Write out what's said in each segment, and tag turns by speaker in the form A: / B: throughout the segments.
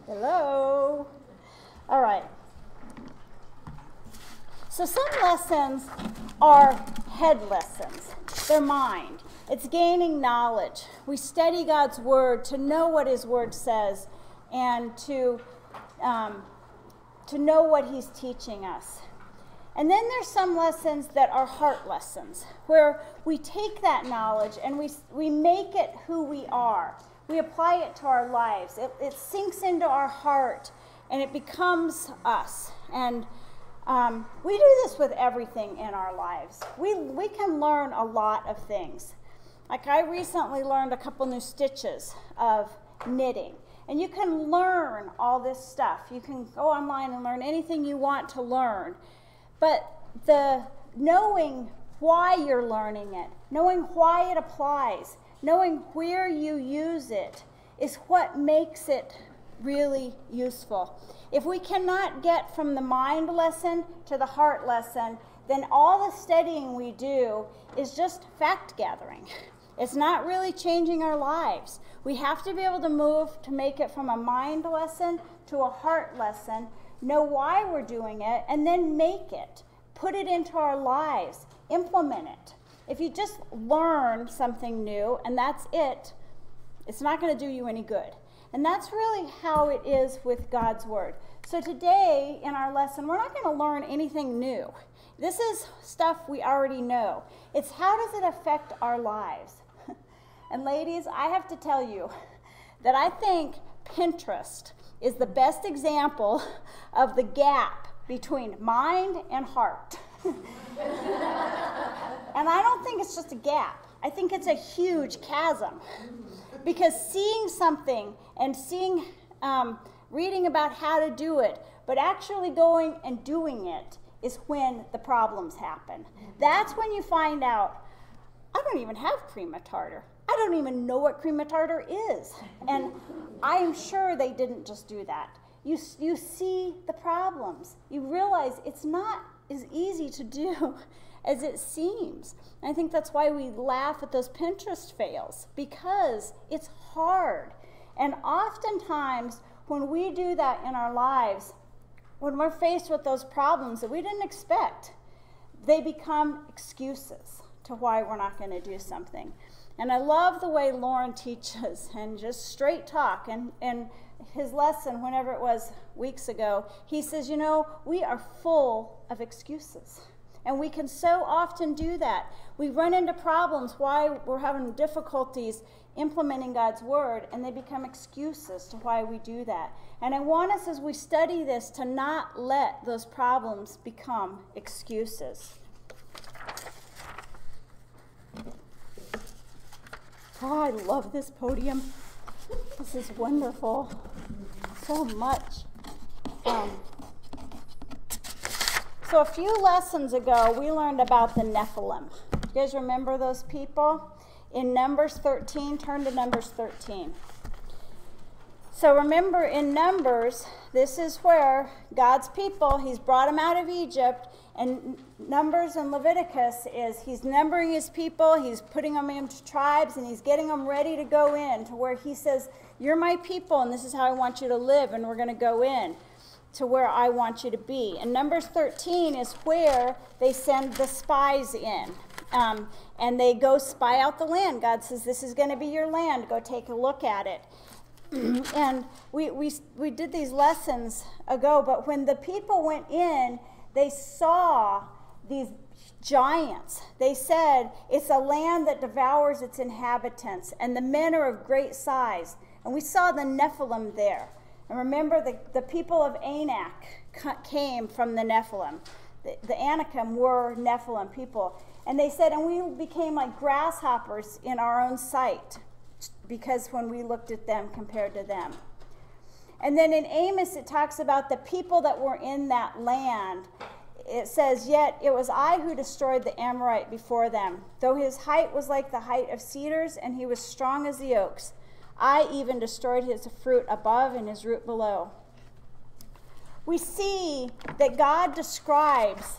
A: Hello. All right. So some lessons are head lessons. They're mind. It's gaining knowledge. We study God's word to know what his word says and to know what he's teaching us. And then there's some lessons that are heart lessons, where we take that knowledge and we make it who we are. We apply it to our lives. It sinks into our heart, and it becomes us. And we do this with everything in our lives. We can learn a lot of things. Like I recently learned a couple new stitches of knitting. And you can learn all this stuff. You can go online and learn anything you want to learn. But the knowing why you're learning it, knowing why it applies, knowing where you use it is what makes it really useful. If we cannot get from the mind lesson to the heart lesson, then all the studying we do is just fact gathering. It's not really changing our lives. We have to be able to move to make it from a mind lesson to a heart lesson, know why we're doing it, and then make it. Put it into our lives. Implement it. If you just learn something new and that's it, it's not going to do you any good. And that's really how it is with God's word. So today in our lesson, we're not going to learn anything new. This is stuff we already know. It's how does it affect our lives? And ladies, I have to tell you that I think Pinterest is the best example of the gap between mind and heart. And I don't think it's just a gap. I think it's a huge chasm. Because seeing something and reading about how to do it, but actually going and doing it is when the problems happen. That's when you find out, I don't even have crema tartar. I don't even know what crema tartar is. And I am sure they didn't just do that. You see the problems. You realize it's not as easy to do as it seems. And I think that's why we laugh at those Pinterest fails, because it's hard. And oftentimes when we do that in our lives, when we're faced with those problems that we didn't expect, they become excuses to why we're not going to do something. And I love the way Lauren teaches, and just straight talk. And his lesson, whenever it was weeks ago, he says, you know, we are full of excuses. And we can so often do that. We run into problems, why we're having difficulties implementing God's word, and they become excuses to why we do that. And I want us, as we study this, to not let those problems become excuses. Oh, I love this podium. This is wonderful. So much. So a few lessons ago, we learned about the Nephilim. You guys remember those people? In Numbers 13, turn to Numbers 13. So remember, in Numbers, this is where God's people, he's brought them out of Egypt, and Numbers and Leviticus is he's numbering his people, he's putting them into tribes, and he's getting them ready to go in to where he says, you're my people, and this is how I want you to live, and we're going to go in to where I want you to be. And Numbers 13 is where they send the spies in, and they go spy out the land. God says, this is going to be your land. Go take a look at it. And we did these lessons ago, but when the people went in, they saw these giants. They said, it's a land that devours its inhabitants, and the men are of great size. And we saw the Nephilim there. And remember, the people of Anak came from the Nephilim. The Anakim were Nephilim people. And they said, and we became like grasshoppers in our own sight, because when we looked at them compared to them. And then in Amos, it talks about the people that were in that land. It says, yet it was I who destroyed the Amorite before them. Though his height was like the height of cedars, and he was strong as the oaks, I even destroyed his fruit above and his root below. We see that God describes,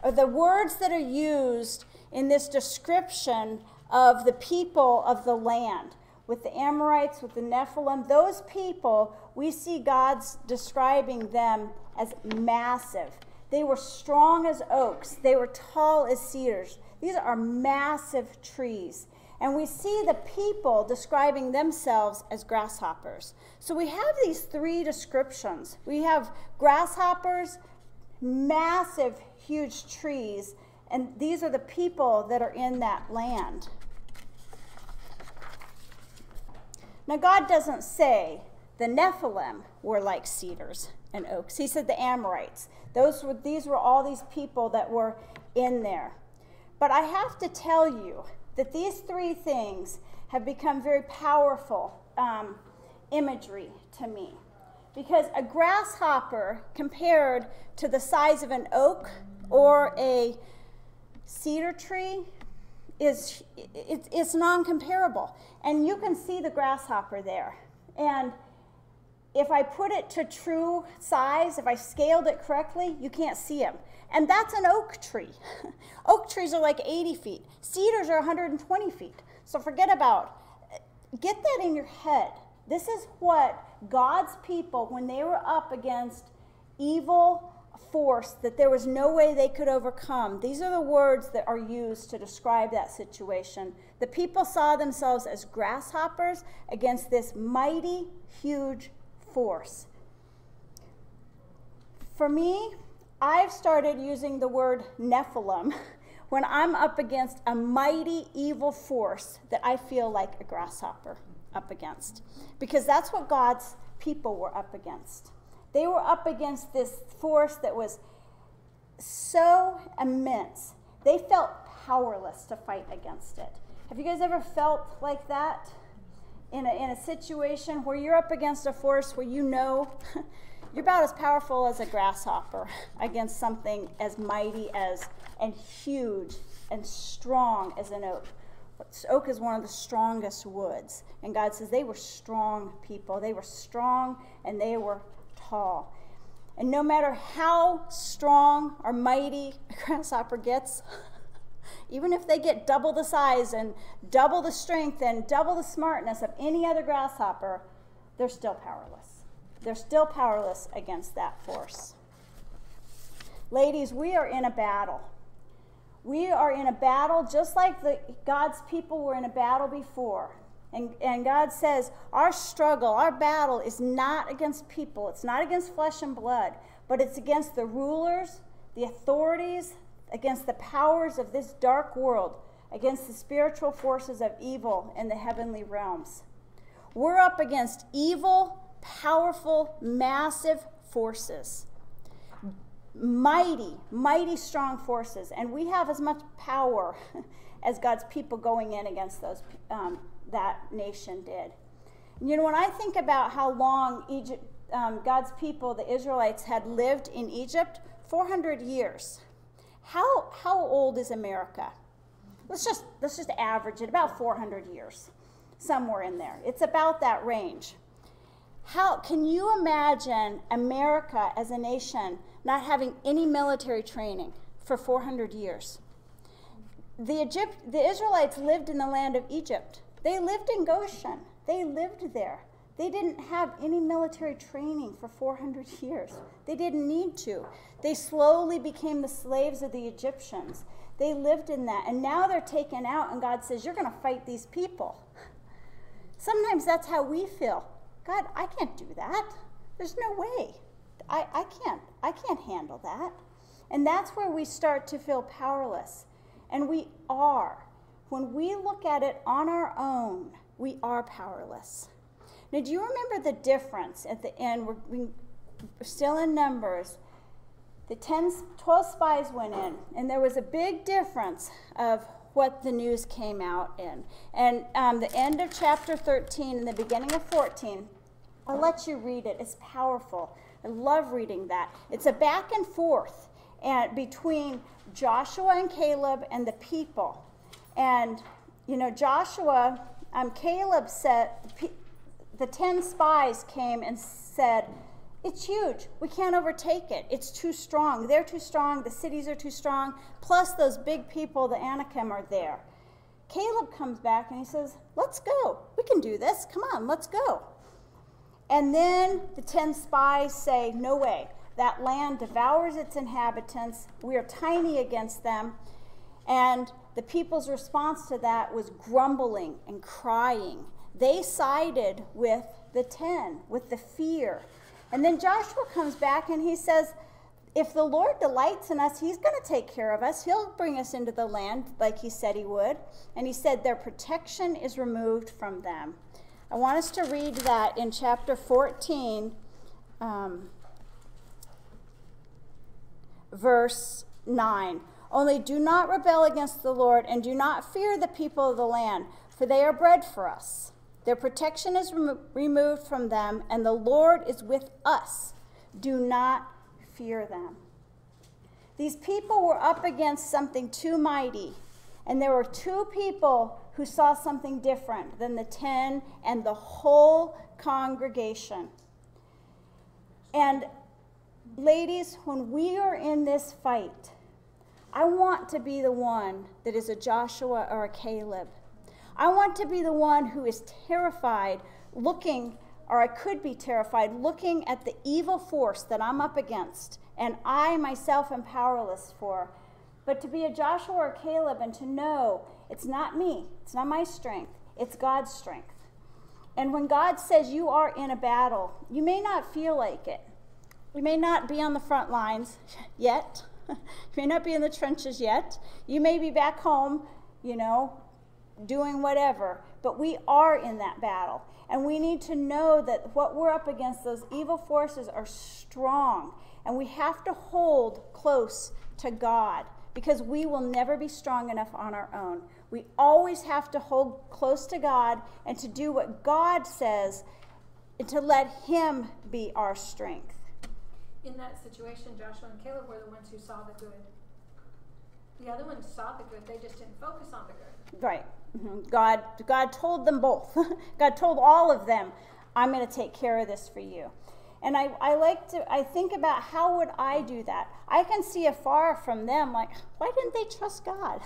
A: or the words that are used in this description of the people of the land. with the Amorites, with the Nephilim. Those people, we see God's describing them as massive. They were strong as oaks. They were tall as cedars. These are massive trees. And we see the people describing themselves as grasshoppers. So we have these three descriptions. We have grasshoppers, massive, huge trees, and these are the people that are in that land. Now, God doesn't say the Nephilim were like cedars and oaks. He said the Amorites. These were all these people that were in there. But I have to tell you that these three things have become very powerful imagery to me. Because a grasshopper compared to the size of an oak or a cedar tree it's non-comparable. And you can see the grasshopper there. And if I put it to true size, if I scaled it correctly, you can't see him. And that's an oak tree. Oak trees are like 80 feet. Cedars are 120 feet. So forget about, get that in your head. This is what God's people, when they were up against evil force that there was no way they could overcome, these are the words that are used to describe that situation. The people saw themselves as grasshoppers against this mighty, huge force. For me, I've started using the word Nephilim when I'm up against a mighty evil force that I feel like a grasshopper up against. Because that's what God's people were up against. They were up against this force that was so immense. They felt powerless to fight against it. Have you guys ever felt like that? In a situation where you're up against a force where you know you're about as powerful as a grasshopper against something as mighty as and huge and strong as an oak. Oak is one of the strongest woods. And God says they were strong people. They were strong and they were tall. And no matter how strong or mighty a grasshopper gets, even if they get double the size and double the strength and double the smartness of any other grasshopper, they're still powerless. They're still powerless against that force. Ladies, we are in a battle. We are in a battle just like God's people were in a battle before. And God says our struggle, our battle is not against people. It's not against flesh and blood, but it's against the rulers, the authorities, against the powers of this dark world, against the spiritual forces of evil in the heavenly realms. We're up against evil, powerful, massive forces. Mighty, mighty strong forces. And we have as much power as God's people going in against those that nation did. You know, when I think about how long God's people, the Israelites, had lived in Egypt, 400 years. How old is America? Let's just average it, about 400 years, somewhere in there. It's about that range. How can you imagine America as a nation not having any military training for 400 years? The Israelites lived in the land of Egypt. They lived in Goshen. They lived there. They didn't have any military training for 400 years. They didn't need to. They slowly became the slaves of the Egyptians. They lived in that. And now they're taken out, and God says, you're going to fight these people. Sometimes that's how we feel. God, I can't do that. There's no way. I can't handle that. And that's where we start to feel powerless. And we are. When we look at it on our own, we are powerless. Now, do you remember the difference at the end? We're still in Numbers. The 12 spies went in, and there was a big difference of what the news came out in. And the end of chapter 13 and the beginning of 14, I'll let you read it. It's powerful. I love reading that. It's a back and forth between Joshua and Caleb and the people. And, you know, Caleb said, the 10 spies came and said, it's huge. We can't overtake it. It's too strong. They're too strong. The cities are too strong. Plus those big people, the Anakim, are there. Caleb comes back and he says, let's go. We can do this. Come on, let's go. And then the 10 spies say, no way. That land devours its inhabitants. We are tiny against them. And the people's response to that was grumbling and crying. They sided with the 10, with the fear. And then Joshua comes back and he says, if the Lord delights in us, he's going to take care of us. He'll bring us into the land like he said he would. And he said their protection is removed from them. I want us to read that in chapter 14, verse 9. Only do not rebel against the Lord, and do not fear the people of the land, for they are bread for us. Their protection is removed from them, and the Lord is with us. Do not fear them. These people were up against something too mighty, and there were 2 people who saw something different than the 10 and the whole congregation. And ladies, when we are in this fight, I want to be the one that is a Joshua or a Caleb. I want to be the one who is terrified looking, or I could be terrified looking at the evil force that I'm up against and I myself am powerless for. But to be a Joshua or a Caleb and to know it's not me, it's not my strength, it's God's strength. And when God says you are in a battle, you may not feel like it. You may not be on the front lines yet. You may not be in the trenches yet. You may be back home, doing whatever. But we are in that battle. And we need to know that what we're up against, those evil forces, are strong. And we have to hold close to God, because we will never be strong enough on our own. We always have to hold close to God and to do what God says and to let him be our strength.
B: In that situation, Joshua and Caleb were the ones who saw the good. The other ones saw the good, they just didn't focus on the good.
A: Right. Mm-hmm. God told them both. God told all of them, I'm going to take care of this for you. And I think about how would I do that? I can see afar from them, like, why didn't they trust God?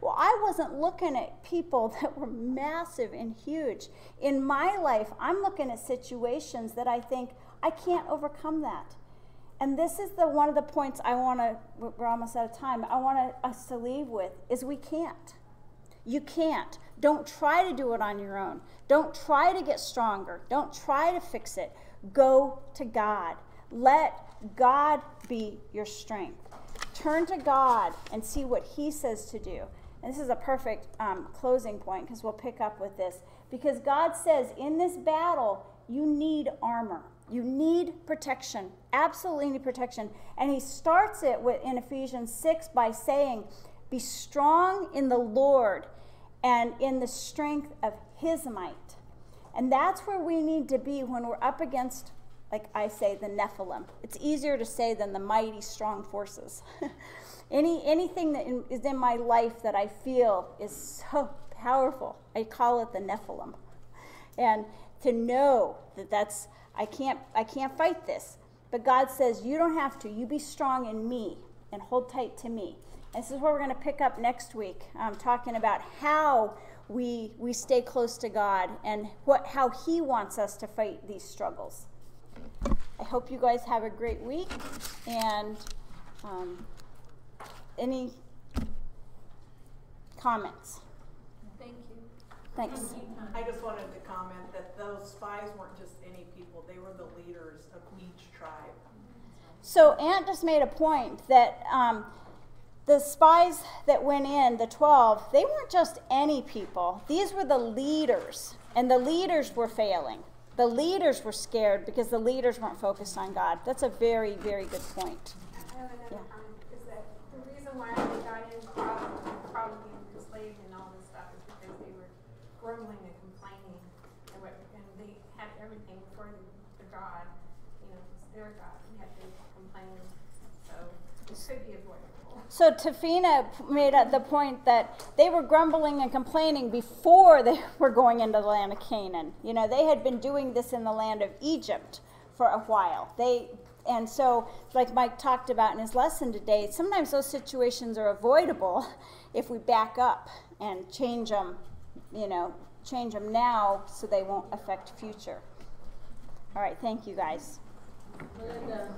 A: Well, I wasn't looking at people that were massive and huge. In my life, I'm looking at situations that I think, I can't overcome that. And this is one of the points we're almost out of time, I want us to leave with, is we can't. You can't. Don't try to do it on your own. Don't try to get stronger. Don't try to fix it. Go to God. Let God be your strength. Turn to God and see what he says to do. And this is a perfect closing point, because we'll pick up with this. Because God says in this battle, you need armor. You need protection. Absolutely need protection. And he starts it in Ephesians 6 by saying, be strong in the Lord and in the strength of his might. And that's where we need to be when we're up against, like I say, the Nephilim. It's easier to say than the mighty, strong forces. Anything that is in my life that I feel is so powerful, I call it the Nephilim. And to know that I can't fight this. But God says, you don't have to. You be strong in me and hold tight to me. And this is where we're going to pick up next week, talking about how we stay close to God and how he wants us to fight these struggles. I hope you guys have a great week. And any comments?
B: Thank you.
A: Thanks.
C: I just wanted to comment that those spies weren't just any people. They were the leaders of each tribe.
A: So Aunt just made a point that the spies that went in, the 12, they weren't just any people. These were the leaders, and the leaders were failing. The leaders were scared because the leaders weren't focused on God. That's a very, very good point.
D: I have another comment, is that the reason why they got in probably enslaved and all this stuff is because they were grumbling and complaining, and they had everything before the God, it's their God, and had to complain, so it could be avoidable.
A: So Tafina made the point that they were grumbling and complaining before they were going into the land of Canaan. They had been doing this in the land of Egypt for a while. And so, like Mike talked about in his lesson today, sometimes those situations are avoidable if we back up and change them, change them now so they won't affect future. All right, thank you guys.
E: Melinda.